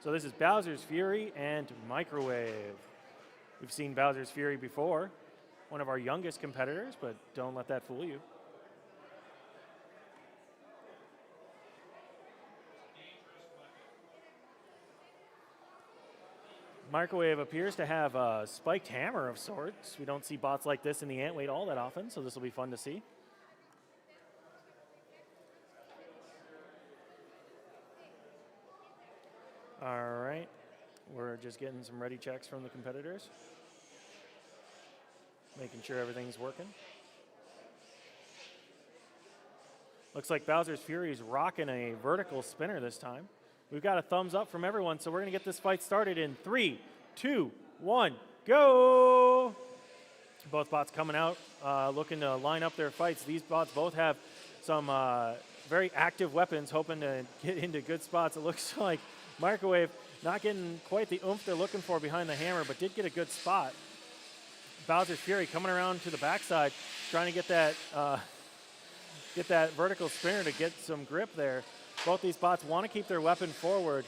So this is Bowser's Fury and Microwave. We've seen Bowser's Fury before, one of our youngest competitors, but don't let that fool you. Microwave appears to have a spiked hammer of sorts. We don't see bots like this in the Antweight all that often, so this will be fun to see. All right, we're just getting some ready checks from the competitors, making sure everything's working. Looks like Bowser's Fury is rocking a vertical spinner this time. We've got a thumbs up from everyone, so we're going to get this fight started in 3, 2, 1, go! Both bots coming out, looking to line up their fights. These bots both have some very active weapons, hoping to get into good spots. It looks like Microwave not getting quite the oomph they're looking for behind the hammer, but did get a good spot. Bowser's Fury coming around to the backside, trying to get that vertical spinner to get some grip there. Both these bots want to keep their weapon forward.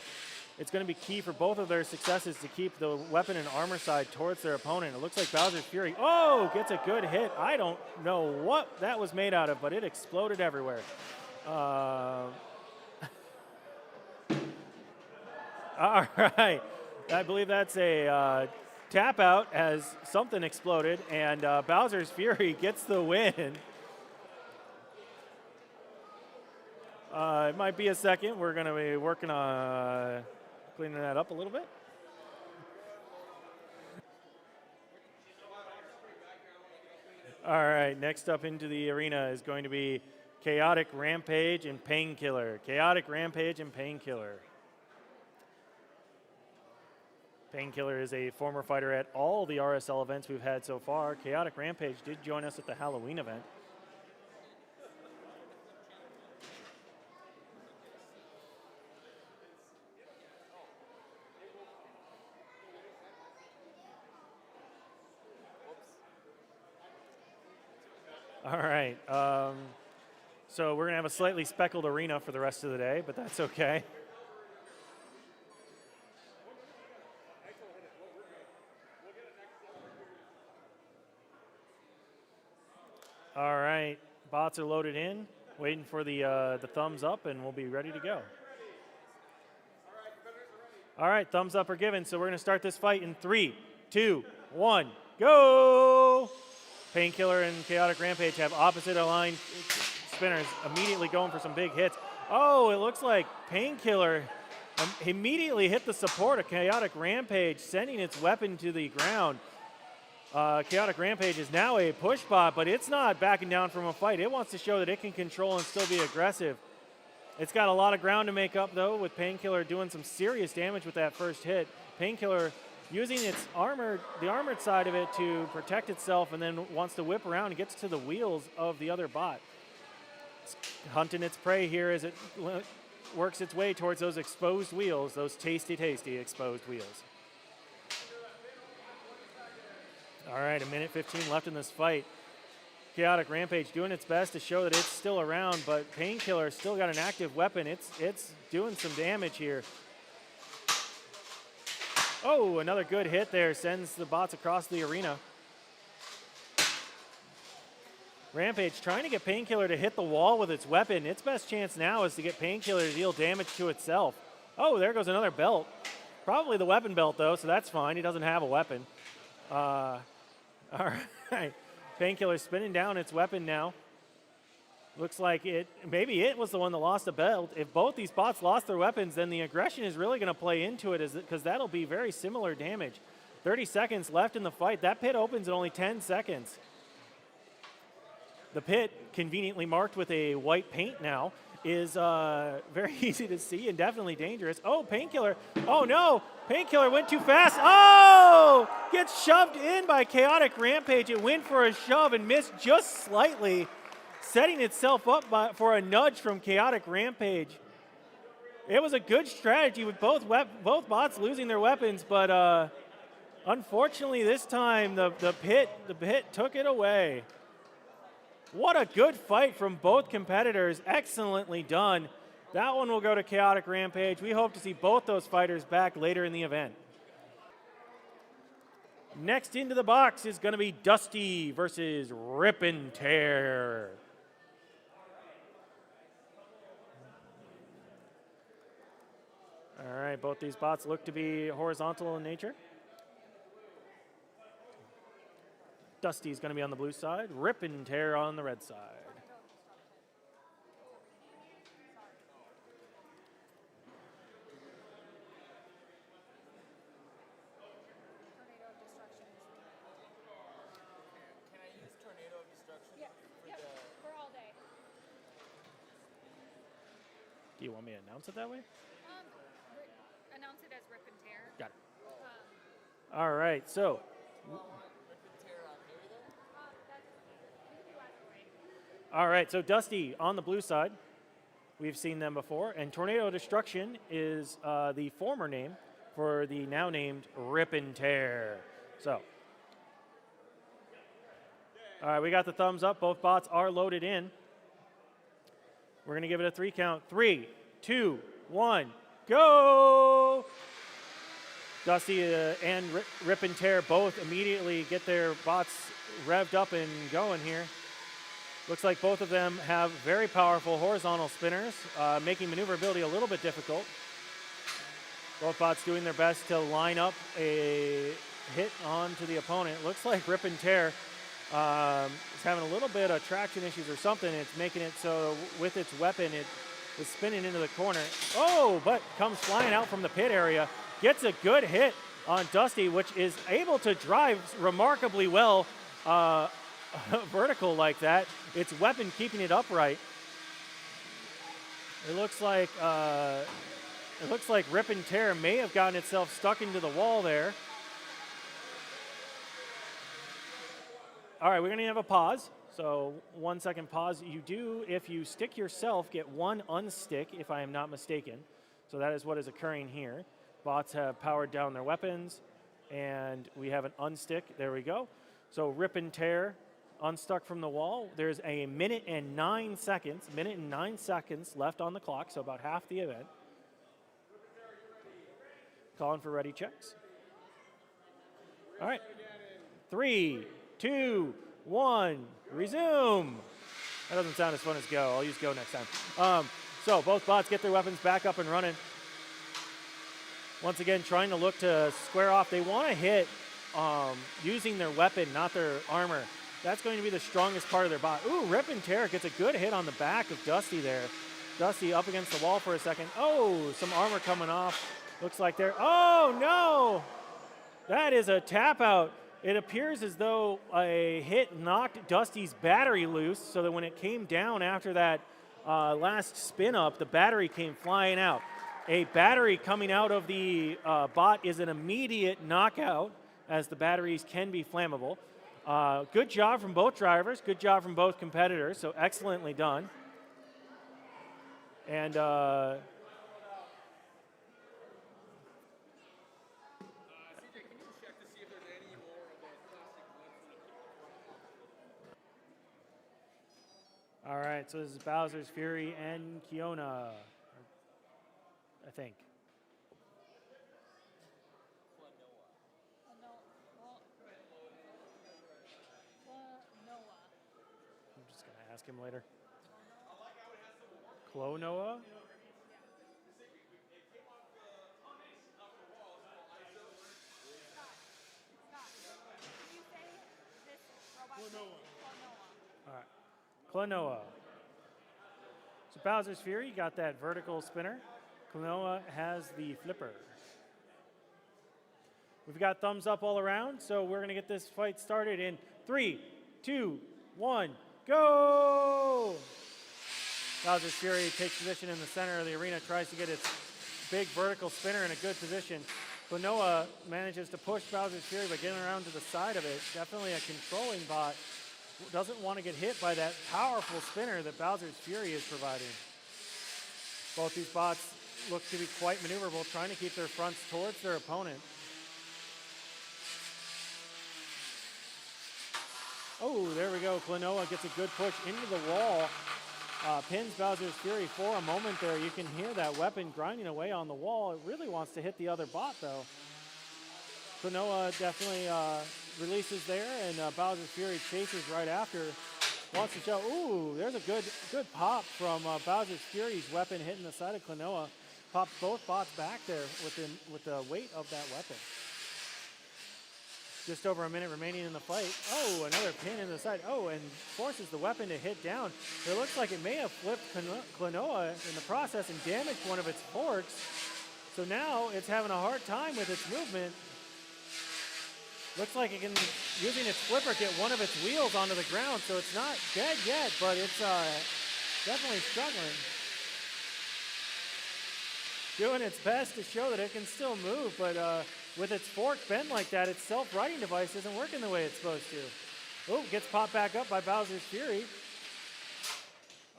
It's going to be key for both of their successes to keep the weapon and armor side towards their opponent. It looks like Bowser's Fury, gets a good hit. I don't know what that was made out of, but it exploded everywhere. All right, I believe that's a tap out as something exploded, and Bowser's Fury gets the win. It might be a second. We're going to be working on cleaning that up a little bit. All right, next up into the arena is going to be Chaotic Rampage and Painkiller. Chaotic Rampage and Painkiller. Painkiller is a former fighter at all the RSL events we've had so far. Chaotic Rampage did join us at the Halloween event. All right, so we're going to have a slightly speckled arena for the rest of the day, but that's okay. All right, bots are loaded in, waiting for the thumbs up, and we'll be ready to go. All right, thumbs up are given, so we're going to start this fight in 3, 2, 1, go! Painkiller and Chaotic Rampage have opposite aligned spinners, immediately going for some big hits. Oh, it looks like Painkiller immediately hit the support of Chaotic Rampage, sending its weapon to the ground. Chaotic Rampage is now a push bot, but it's not backing down from a fight. It wants to show that it can control and still be aggressive. It's got a lot of ground to make up, though, with Painkiller doing some serious damage with that first hit. Painkiller using its the armored side of it to protect itself, and then wants to whip around and gets to the wheels of the other bot. It's hunting its prey here as it works its way towards those exposed wheels, those tasty, tasty exposed wheels. All right, 1:15 left in this fight. Chaotic Rampage doing its best to show that it's still around, but Painkiller still got an active weapon. It's doing some damage here. Oh, another good hit there, sends the bots across the arena. Rampage trying to get Painkiller to hit the wall with its weapon. Its best chance now is to get Painkiller to deal damage to itself. Oh, there goes another belt. Probably the weapon belt, though, so that's fine. He doesn't have a weapon. All right. Painkiller spinning down its weapon now. Looks like maybe it was the one that lost a belt. If both these bots lost their weapons, then the aggression is really going to play into it, because that'll be very similar damage. 30 seconds left in the fight. That pit opens in only 10 seconds. The pit, conveniently marked with a white paint now, is very easy to see and definitely dangerous. Oh, Painkiller. Oh, no. Painkiller went too fast. Oh! Gets shoved in by Chaotic Rampage. It went for a shove and missed just slightly, setting itself up for a nudge from Chaotic Rampage. It was a good strategy with both bots losing their weapons, but unfortunately this time the pit took it away. What a good fight from both competitors. Excellently done. That one will go to Chaotic Rampage. We hope to see both those fighters back later in the event. Next into the box is going to be Dusty versus Rip and Tear. All right, both these bots look to be horizontal in nature. Dusty's going to be on the blue side, Rip and Tear on the red side. Do you want me to announce it that way? Announce it as Rip and Tear. Got it. All right, so. All right, so Dusty on the blue side. We've seen them before. And Tornado Destruction is the former name for the now named Rip and Tear. So. All right, we got the thumbs up. Both bots are loaded in. We're going to give it a 3 count. 3, 2, 1, go! Dusty and Rip and Tear both immediately get their bots revved up and going here. Looks like both of them have very powerful horizontal spinners, making maneuverability a little bit difficult. Both bots doing their best to line up a hit onto the opponent. Looks like Rip and Tear is having a little bit of traction issues or something. It's making it so with its weapon, it is spinning into the corner. Oh, but comes flying out from the pit area. Gets a good hit on Dusty, which is able to drive remarkably well vertical like that. Its weapon keeping it upright. It looks like Rip and Tear may have gotten itself stuck into the wall there. All right, we're going to have a pause. So 1 second pause. You do, if you stick yourself, get 1 unstick, if I am not mistaken. So that is what is occurring here. Bots have powered down their weapons, and we have an unstick. There we go. So Rip and Tear unstuck from the wall. There's a minute and 9 seconds left on the clock, so about half the event. Calling for ready checks. All right. 3, 2, 1, resume. That doesn't sound as fun as go. I'll use go next time. So both bots get their weapons back up and running. Once again, trying to look to square off. They want to hit using their weapon, not their armor. That's going to be the strongest part of their bot. Ooh, Rip and Tear gets a good hit on the back of Dusty there. Dusty up against the wall for a second. Oh, some armor coming off. Looks like they're, oh no! That is a tap out. It appears as though a hit knocked Dusty's battery loose, so that when it came down after that last spin up, the battery came flying out. A battery coming out of the bot is an immediate knockout, as the batteries can be flammable. Good job from both drivers, good job from both competitors, so excellently done. And all right, so this is Bowser's Fury and Kiona, I think. I'm just going to ask him later. Klonoa? All right. Klonoa. So Bowser's Fury got that vertical spinner. Klonoa has the flipper. We've got thumbs up all around, so we're going to get this fight started in 3, 2, 1, go! Bowser's Fury takes position in the center of the arena, tries to get its big vertical spinner in a good position. Klonoa manages to push Bowser's Fury by getting around to the side of it. Definitely a controlling bot. Doesn't want to get hit by that powerful spinner that Bowser's Fury is providing. Both these bots look to be quite maneuverable, trying to keep their fronts towards their opponent. Oh, there we go. Klonoa gets a good push into the wall. pins Bowser's Fury for a moment there. You can hear that weapon grinding away on the wall. It really wants to hit the other bot, though. Klonoa definitely releases there, and Bowser's Fury chases right after. Wants to show, ooh, there's a good pop from Bowser's Fury's weapon hitting the side of Klonoa. Pops both bots back there with the weight of that weapon. Just over a minute remaining in the fight. Oh, another pin in the side. Oh, and forces the weapon to hit down. It looks like it may have flipped Klonoa in the process and damaged one of its forks. So now it's having a hard time with its movement. Looks like it can, using its flipper, get one of its wheels onto the ground. So it's not dead yet, but it's definitely struggling. Doing its best to show that it can still move, but with its fork bent like that, its self-righting device isn't working the way it's supposed to. Oh, gets popped back up by Bowser's Fury.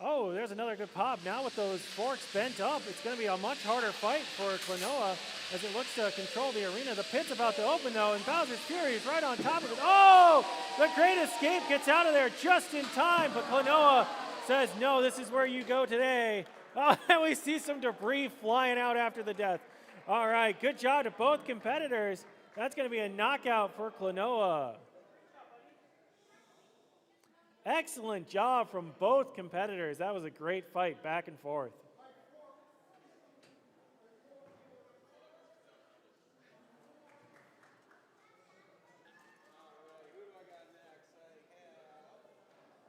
Oh, there's another good pop. Now with those forks bent up, it's going to be a much harder fight for Klonoa as it looks to control the arena. The pit's about to open, though, and Bowser's Fury is right on top of it. Oh, the Great Escape gets out of there just in time, but Klonoa says, no, this is where you go today. And we see some debris flying out after the death. All right, good job to both competitors. That's going to be a knockout for Klonoa. Excellent job from both competitors. That was a great fight back and forth.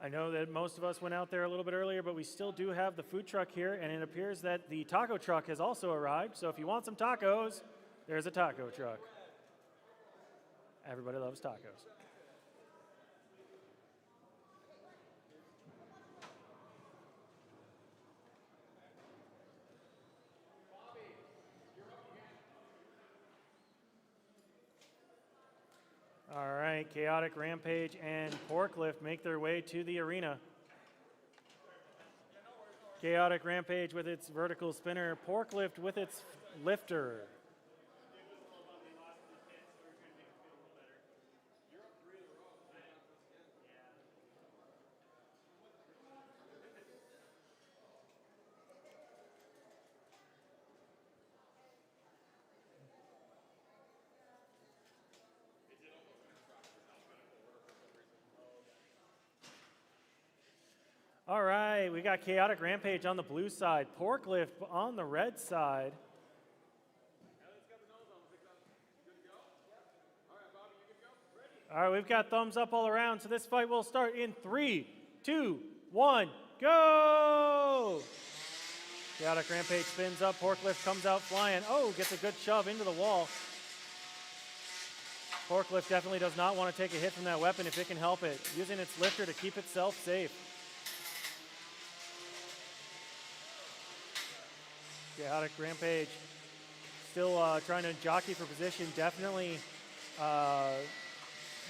I know that most of us went out there a little bit earlier, but we still do have the food truck here, and it appears that the taco truck has also arrived. So if you want some tacos, there's a taco truck. Everybody loves tacos. All right, Chaotic Rampage and Forklift make their way to the arena. Chaotic Rampage with its vertical spinner, Forklift with its lifter. All right, we got Chaotic Rampage on the blue side, Forklift on the red side. All right, we've got thumbs up all around, so this fight will start in 3, 2, 1, go! Chaotic Rampage spins up, Forklift comes out flying. Oh, gets a good shove into the wall. Forklift definitely does not want to take a hit from that weapon if it can help it, using its lifter to keep itself safe. Chaotic Rampage still trying to jockey for position, definitely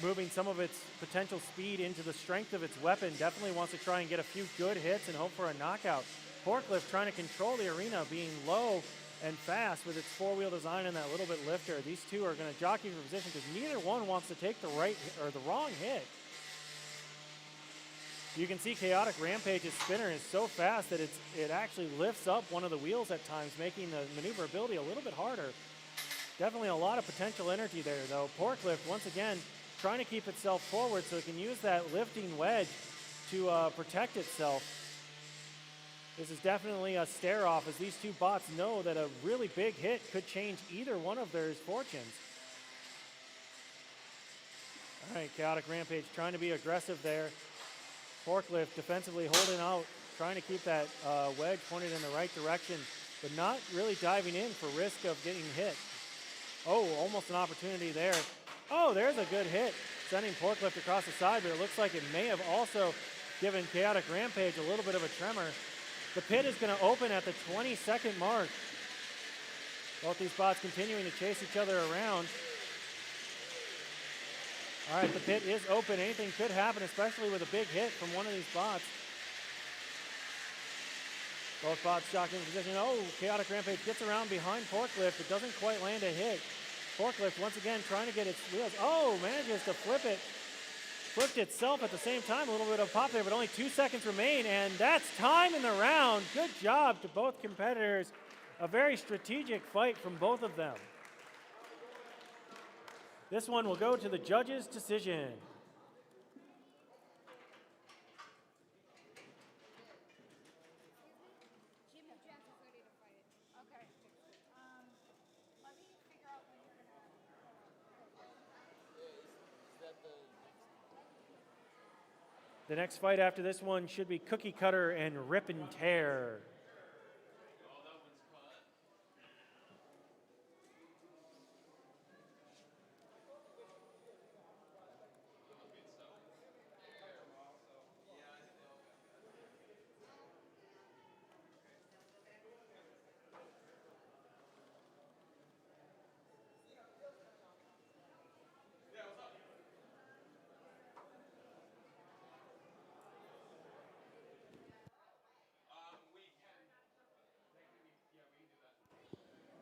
moving some of its potential speed into the strength of its weapon, definitely wants to try and get a few good hits and hope for a knockout. Forklift trying to control the arena, being low and fast with its four-wheel design and that little bit lifter. These two are going to jockey for position because neither one wants to take the right or the wrong hit. You can see Chaotic Rampage's spinner is so fast that it actually lifts up one of the wheels at times, making the maneuverability a little bit harder. Definitely a lot of potential energy there, though. Forklift, once again, trying to keep itself forward so it can use that lifting wedge to protect itself. This is definitely a stare-off, as these two bots know that a really big hit could change either one of their fortunes. All right, Chaotic Rampage trying to be aggressive there. Forklift defensively holding out, trying to keep that wedge pointed in the right direction, but not really diving in for risk of getting hit. Oh, almost an opportunity there. Oh, there's a good hit, sending Forklift across the side, but it looks like it may have also given Chaotic Rampage a little bit of a tremor. The pit is going to open at the 20-second mark. Both these bots continuing to chase each other around. All right, the pit is open. Anything could happen, especially with a big hit from one of these bots. Both bots jockeying position. Oh, Chaotic Rampage gets around behind Forklift, but doesn't quite land a hit. Forklift once again trying to get its wheels. Oh, manages to flip flipped itself at the same time. A little bit of pop there, but only 2 seconds remain, and that's time in the round. Good job to both competitors. A very strategic fight from both of them. This one will go to the judges' decision. Jimmy Jack is ready to fight. Okay. Let me figure out when you're gonna. The next fight after this one should be Cookie Cutter and Rip and Tear.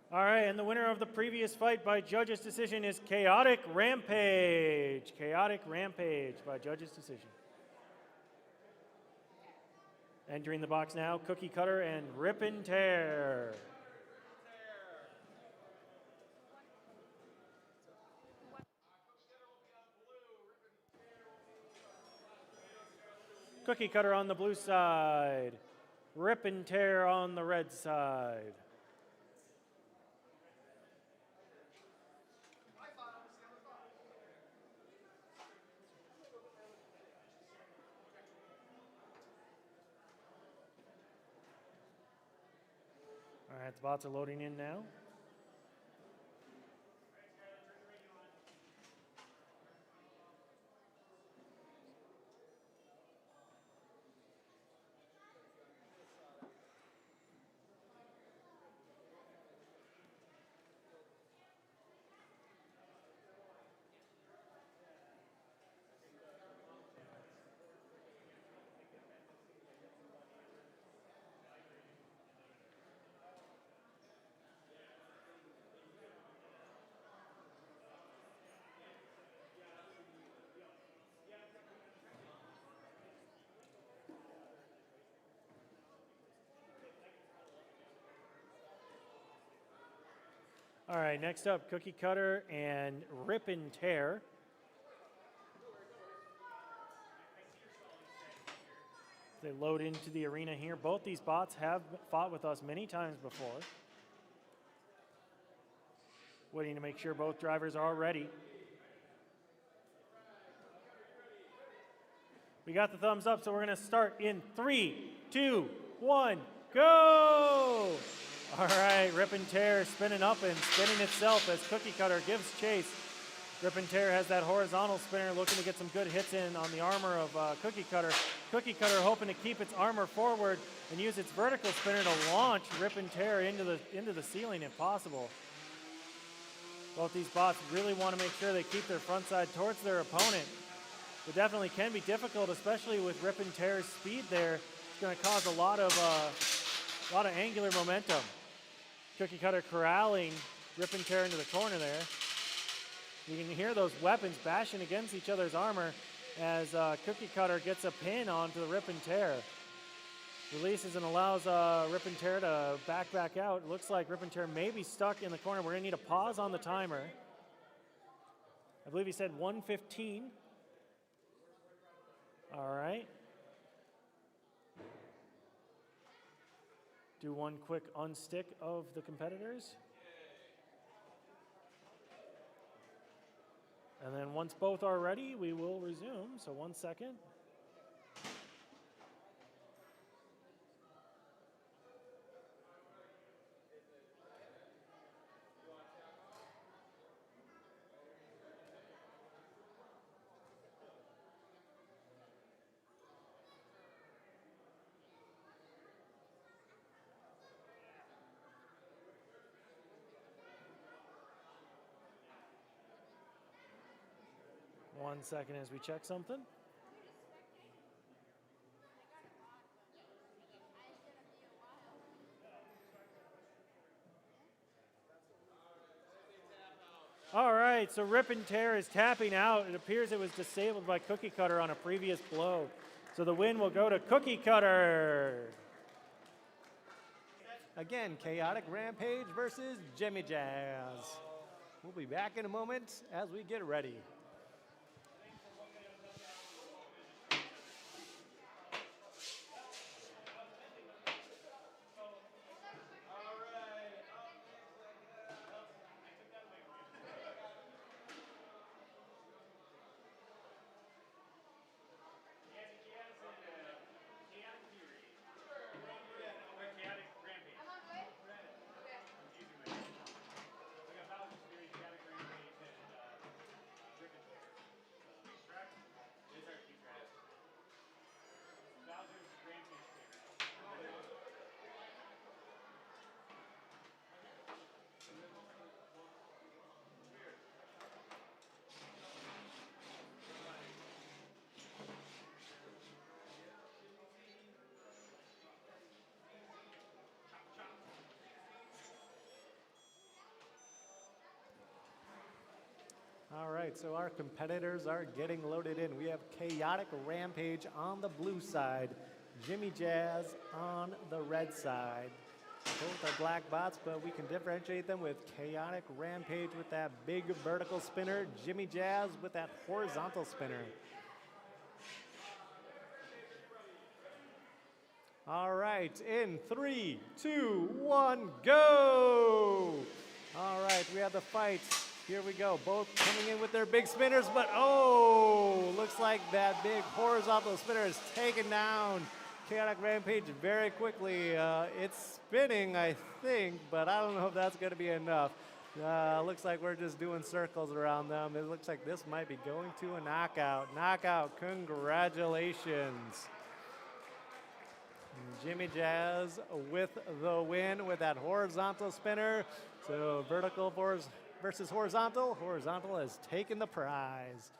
All right, and the winner of the previous fight by judges' decision is Chaotic Rampage. Chaotic Rampage by judges' decision. Entering the box now, Cookie Cutter and Rip and Tear. Cookie Cutter on the blue side. Rip and Tear on the red side. All right, the bots are loading in now. All right, next up, Cookie Cutter and Rip and Tear. They load into the arena here. Both these bots have fought with us many times before. Waiting to make sure both drivers are ready. We got the thumbs up, so we're gonna start in 3, 2, 1, go! All right, Rip and Tear spinning up and spinning itself as Cookie Cutter gives chase. Rip and Tear has that horizontal spinner looking to get some good hits in on the armor of Cookie Cutter. Cookie Cutter hoping to keep its armor forward and use its vertical spinner to launch Rip and Tear into the ceiling if possible. Both these bots really want to make sure they keep their front side towards their opponent. It definitely can be difficult, especially with Rip and Tear's speed there. It's going to cause a lot of angular momentum. Cookie Cutter corralling Rip and Tear into the corner there. You can hear those weapons bashing against each other's armor as Cookie Cutter gets a pin onto the Rip and Tear. Releases and allows Rip and Tear to back out. It looks like Rip and Tear may be stuck in the corner. We're going to need a pause on the timer. I believe he said 1:15. All right. Do one quick unstick of the competitors. And then once both are ready, we will resume. So 1 second. One second as we check something. All right, so Rip and Tear is tapping out. It appears it was disabled by Cookie Cutter on a previous blow. So the win will go to Cookie Cutter. Again, Chaotic Rampage versus Jimmy Jazz. We'll be back in a moment as we get ready. All right, so our competitors are getting loaded in. We have Chaotic Rampage on the blue side, Jimmy Jazz on the red side. Both are black bots, but we can differentiate them with Chaotic Rampage with that big vertical spinner, Jimmy Jazz with that horizontal spinner. All right, in 3, 2, 1, go! All right, we have the fight. Here we go, both coming in with their big spinners, but oh, looks like that big horizontal spinner is taken down Chaotic Rampage very quickly. It's spinning, I think, but I don't know if that's gonna be enough. Looks like we're just doing circles around them. It looks like this might be going to a knockout. Knockout, congratulations. Jimmy Jazz with the win with that horizontal spinner. So vertical versus horizontal. Horizontal has taken the prize.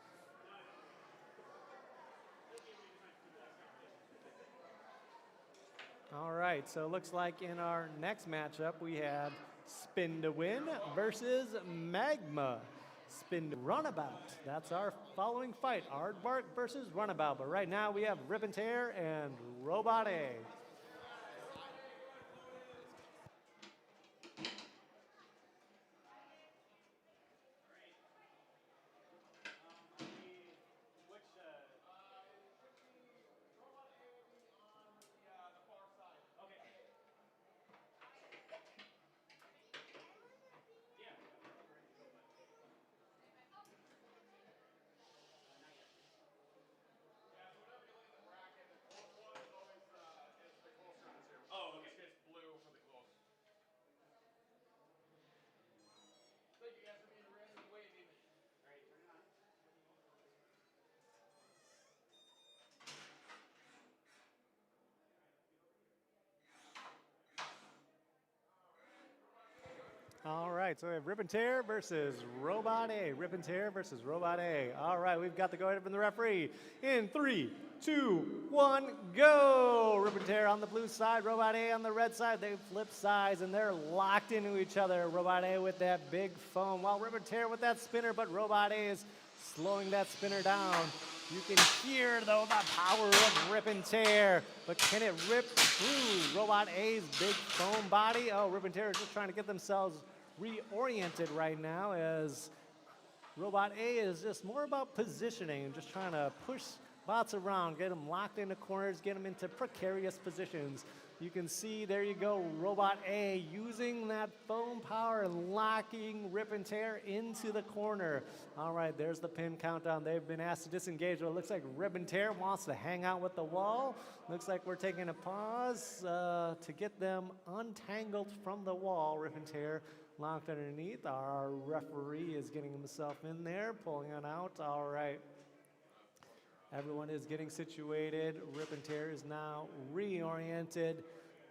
All right, so it looks like in our next matchup we have Spin to Win versus Magma. Spin to Runabout. That's our following fight, Aardvark versus Runabout. But right now we have Rip and Tear and Robot A. All right, so we have Rip and Tear versus Robot A. Rip and Tear versus Robot A. All right, we've got the go ahead from the referee. In 3, 2, 1, go! Rip and Tear on the blue side, Robot A on the red side. They flip sides and they're locked into each other. Robot A with that big foam, while Rip and Tear with that spinner, but Robot A is slowing that spinner down. You can hear, though, the power of Rip and Tear, but can it rip through Robot A's big foam body? Oh, Rip and Tear is just trying to get themselves reoriented right now, as Robot A is just more about positioning and just trying to push bots around, get them locked into corners, get them into precarious positions. You can see, there you go, Robot A using that foam power and locking Rip and Tear into the corner. All right, there's the pin countdown. They've been asked to disengage, but it looks like Rip and Tear wants to hang out with the wall. Looks like we're taking a pause to get them untangled from the wall. Rip and Tear locked underneath. Our referee is getting himself in there, pulling it out. All right. Everyone is getting situated. Rip and Tear is now reoriented.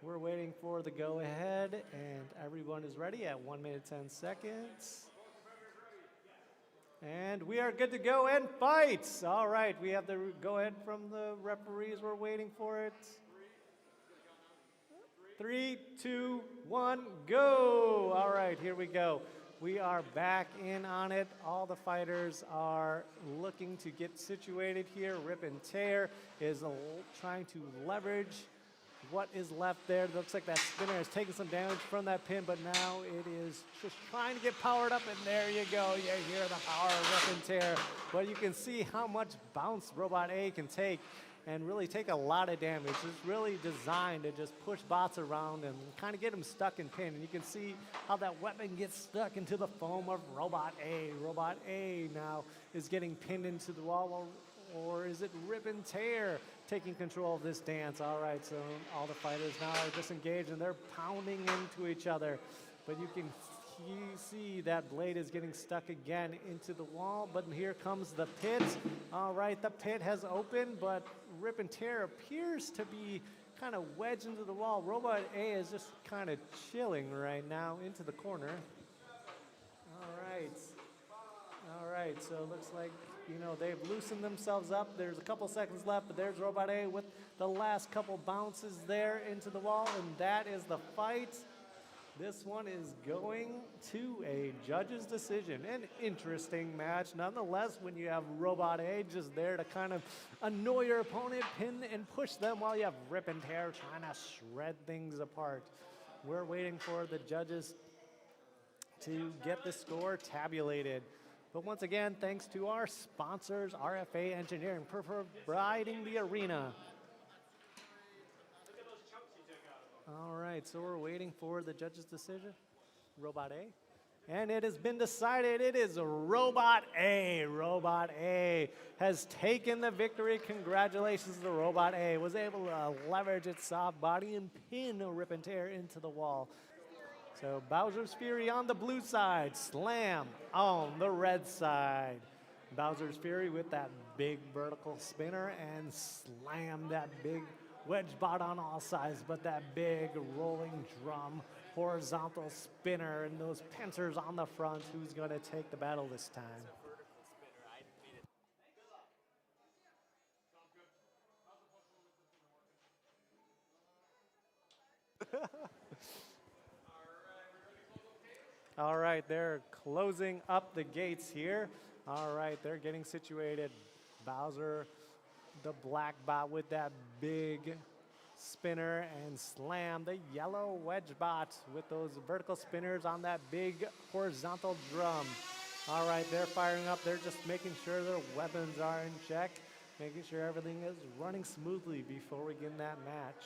We're waiting for the go-ahead, and everyone is ready at 1 minute, 10 seconds. And we are good to go and fight. All right, we have the go-ahead from the referees. We're waiting for it. 3, 2, 1, go. All right, here we go. We are back in on it. All the fighters are looking to get situated here. Rip and Tear is trying to leverage what is left there. It looks like that spinner has taken some damage from that pin, but now it is just trying to get powered up, and there you go. You hear the power of Rip and Tear. But you can see how much bounce Robot A can take and really take a lot of damage. It's really designed to just push bots around and kind of get them stuck in pin. And you can see how that weapon gets stuck into the foam of Robot A. Robot A now is getting pinned into the wall, or is it Rip and Tear taking control of this dance? All right, so all the fighters now are disengaged and they're pounding into each other. But you can see that blade is getting stuck again into the wall, but here comes the pit. All right, the pit has opened, but Rip and Tear appears to be kind of wedged into the wall. Robot A is just kind of chilling right now into the corner. All right, so it looks like, you know, they've loosened themselves up. There's a couple seconds left, but there's Robot A with the last couple bounces there into the wall, and that is the fight. This one is going to a judge's decision. An interesting match. Nonetheless, when you have Robot A just there to kind of annoy your opponent, pin and push them, while you have Rip and Tear trying to shred things apart. We're waiting for the judges to get the score tabulated. But once again, thanks to our sponsors, RFA Engineering, for providing the arena. All right, so we're waiting for the judge's decision. Robot A. And it has been decided it is Robot A. Robot A has taken the victory. Congratulations to Robot A. Was able to leverage its soft body and pin Rip and Tear into the wall. So Bowser's Fury on the blue side, Slam on the red side. Bowser's Fury with that big vertical spinner and Slam, that big wedge bot on all sides, but that big rolling drum horizontal spinner and those pincers on the front. Who's going to take the battle this time? All right, they're closing up the gates here. All right, they're getting situated. Bowser, the black bot with that big spinner, and Slam, the yellow wedge bot with those vertical spinners on that big horizontal drum. All right, they're firing up. They're just making sure their weapons are in check, making sure everything is running smoothly before we get in that match.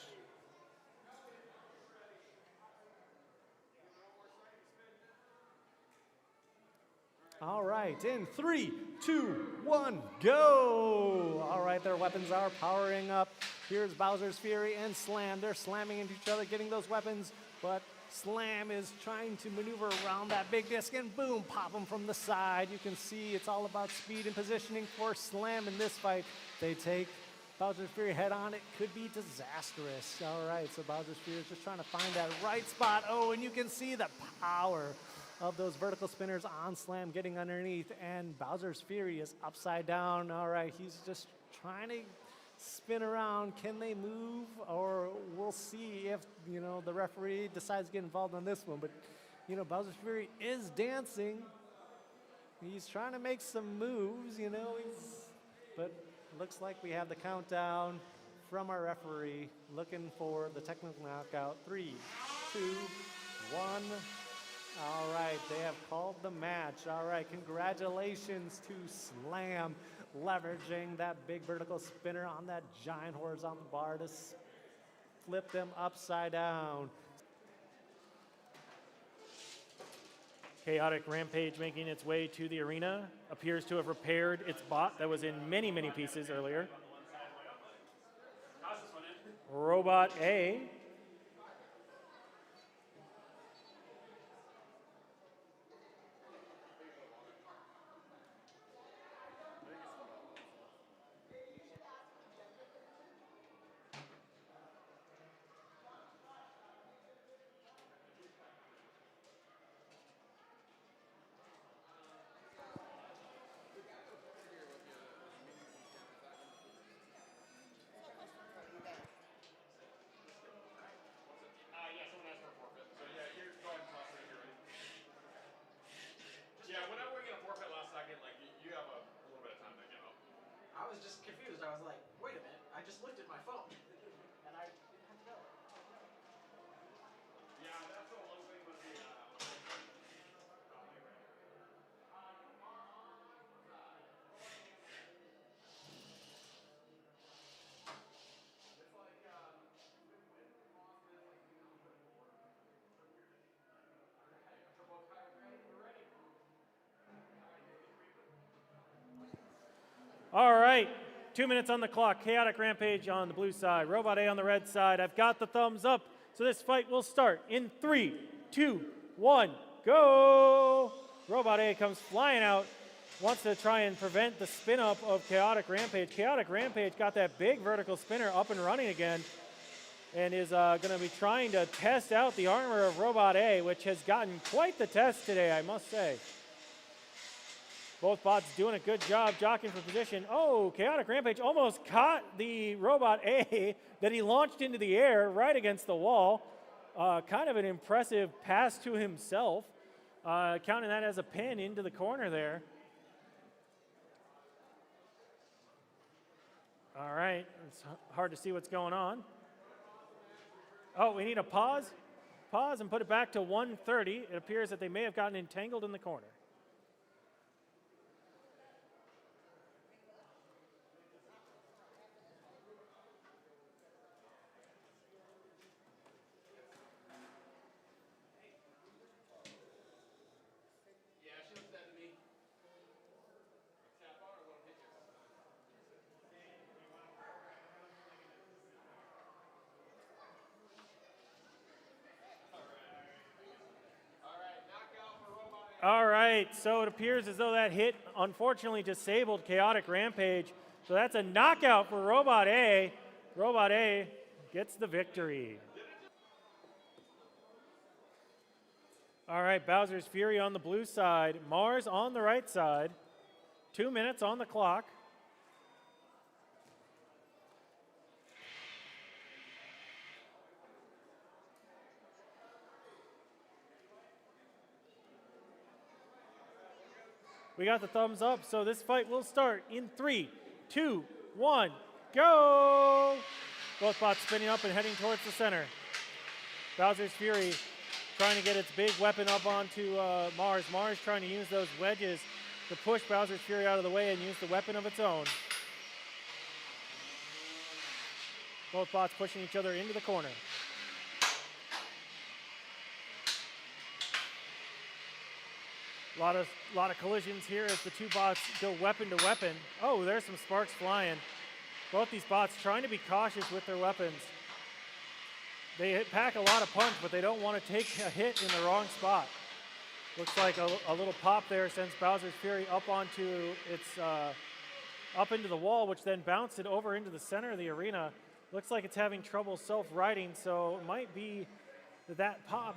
All right, in 3, 2, 1, go! All right, their weapons are powering up. Here's Bowser's Fury and Slam. They're slamming into each other, getting those weapons, but Slam is trying to maneuver around that big disc, and boom, pop him from the side. You can see it's all about speed and positioning for Slam in this fight. They take Bowser's Fury head on. It could be disastrous. All right, so Bowser's Fury is just trying to find that right spot. Oh, and you can see the power of those vertical spinners on Slam getting underneath, and Bowser's Fury is upside down. All right, he's just trying to spin around. Can they move? Or we'll see if, you know, the referee decides to get involved on this one. But, you know, Bowser's Fury is dancing. He's trying to make some moves, you know, but looks like we have the countdown from our referee looking for the technical knockout. 3, 2, 1. All right, they have called the match. All right, congratulations to Slam, leveraging that big vertical spinner on that giant horizontal bar to flip them upside down. Chaotic Rampage making its way to the arena. Appears to have repaired its bot that was in many, many pieces earlier. Robot A. confused. I was like, wait a minute, I just looked at my phone. And I didn't have to go. Yeah, that's the one thing with the All right, 2 minutes on the clock. Chaotic Rampage on the blue side, Robot A on the red side. I've got the thumbs up, so this fight will start in 3, 2, 1, go! Robot A comes flying out, wants to try and prevent the spin up of Chaotic Rampage. Chaotic Rampage got that big vertical spinner up and running again, and is going to be trying to test out the armor of Robot A, which has gotten quite the test today, I must say. Both bots doing a good job jockeying for position. Oh, Chaotic Rampage almost caught the Robot A that he launched into the air right against the wall. Kind of an impressive pass to himself, counting that as a pin into the corner there. All right, it's hard to see what's going on. Oh, we need a pause. Pause and put it back to 130. It appears that they may have gotten entangled in the corner. All right, so it appears as though that hit unfortunately disabled Chaotic Rampage. So that's a knockout for Robot A. Robot A gets the victory. All right, Bowser's Fury on the blue side, Mars on the right side. 2 minutes on the clock. We got the thumbs up, so this fight will start in 3, 2, 1, go! Both bots spinning up and heading towards the center. Bowser's Fury trying to get its big weapon up onto Mars. Mars trying to use those wedges to push Bowser's Fury out of the way and use the weapon of its own. Both bots pushing each other into the corner. A lot of collisions here as the two bots go weapon to weapon. Oh, there's some sparks flying. Both these bots trying to be cautious with their weapons. They pack a lot of punch, but they don't want to take a hit in the wrong spot. Looks like a little pop there sends Bowser's Fury up onto its up into the wall, which then bounced it over into the center of the arena. Looks like it's having trouble self-righting, so it might be that pop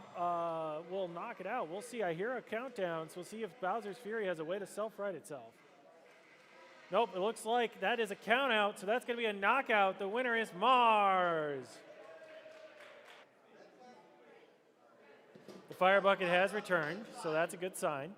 will knock it out. We'll see. I hear a countdown, so we'll see if Bowser's Fury has a way to self-right itself. Nope, it looks like that is a count out, so that's going to be a knockout. The winner is Mars. The fire bucket has returned, so that's a good sign.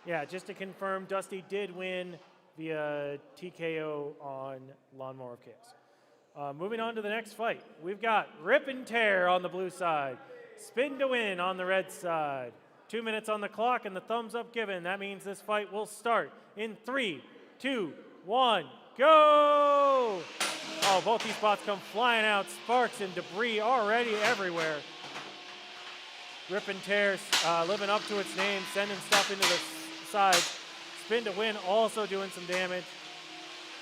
Yeah, just to confirm, Dusty did win via TKO on Lawnmower of Chaos. Moving on to the next fight, we've got Rip and Tear on the blue side, Spin to Win on the red side. 2 minutes on the clock and the thumbs up given. That means this fight will start in 3, 2, 1, go! Oh, both these bots come flying out, sparks and debris already everywhere. Rip and Tear living up to its name, sending stuff into the side. Spin to Win also doing some damage.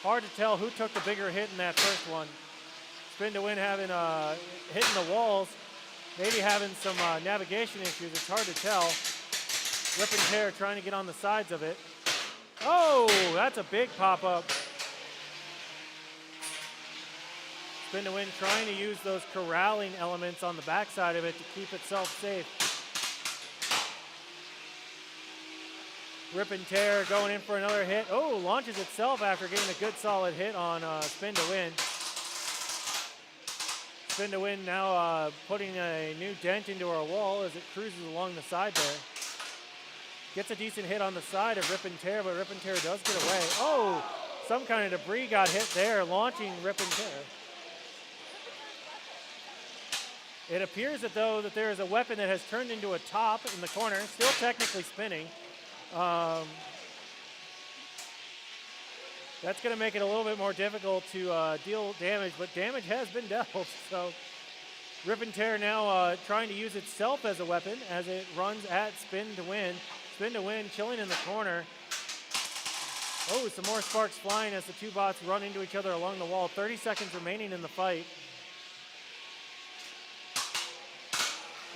Hard to tell who took the bigger hit in that first one. Spin to Win having hitting the walls, maybe having some navigation issues. It's hard to tell. Rip and Tear trying to get on the sides of it. Oh, that's a big pop-up. Spin to Win trying to use those corralling elements on the backside of it to keep itself safe. Rip and Tear going in for another hit. Oh, launches itself after getting a good solid hit on Spin to Win. Spin to Win now putting a new dent into our wall as it cruises along the side there. Gets a decent hit on the side of Rip and Tear, but Rip and Tear does get away. Oh, some kind of debris got hit there, launching Rip and Tear. It appears that though that there is a weapon that has turned into a top in the corner, still technically spinning. That's going to make it a little bit more difficult to deal damage, but damage has been dealt. So Rip and Tear now trying to use itself as a weapon as it runs at Spin to Win. Spin to Win chilling in the corner. Oh, some more sparks flying as the two bots run into each other along the wall. 30 seconds remaining in the fight.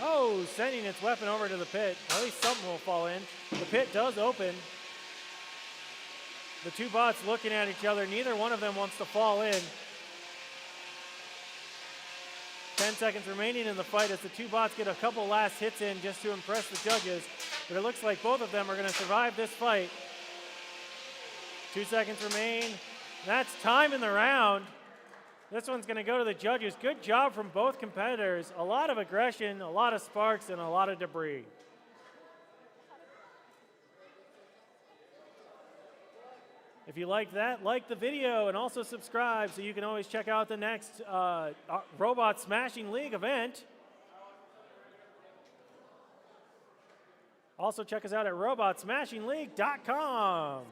Oh, sending its weapon over to the pit. At least something will fall in. The pit does open. The two bots looking at each other. Neither one of them wants to fall in. 10 seconds remaining in the fight as the two bots get a couple last hits in just to impress the judges. But it looks like both of them are going to survive this fight. 2 seconds remain. That's time in the round. This one's going to go to the judges. Good job from both competitors. A lot of aggression, a lot of sparks, and a lot of debris. If you liked that, like the video and also subscribe so you can always check out the next Robot Smashing League event. Also check us out at robotsmashingleague.com.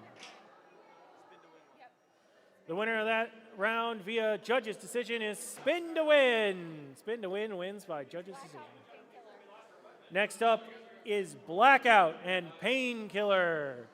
The winner of that round via judges' decision is Spin to Win. Spin to Win wins by judges' decision. Next up is Blackout and Painkiller.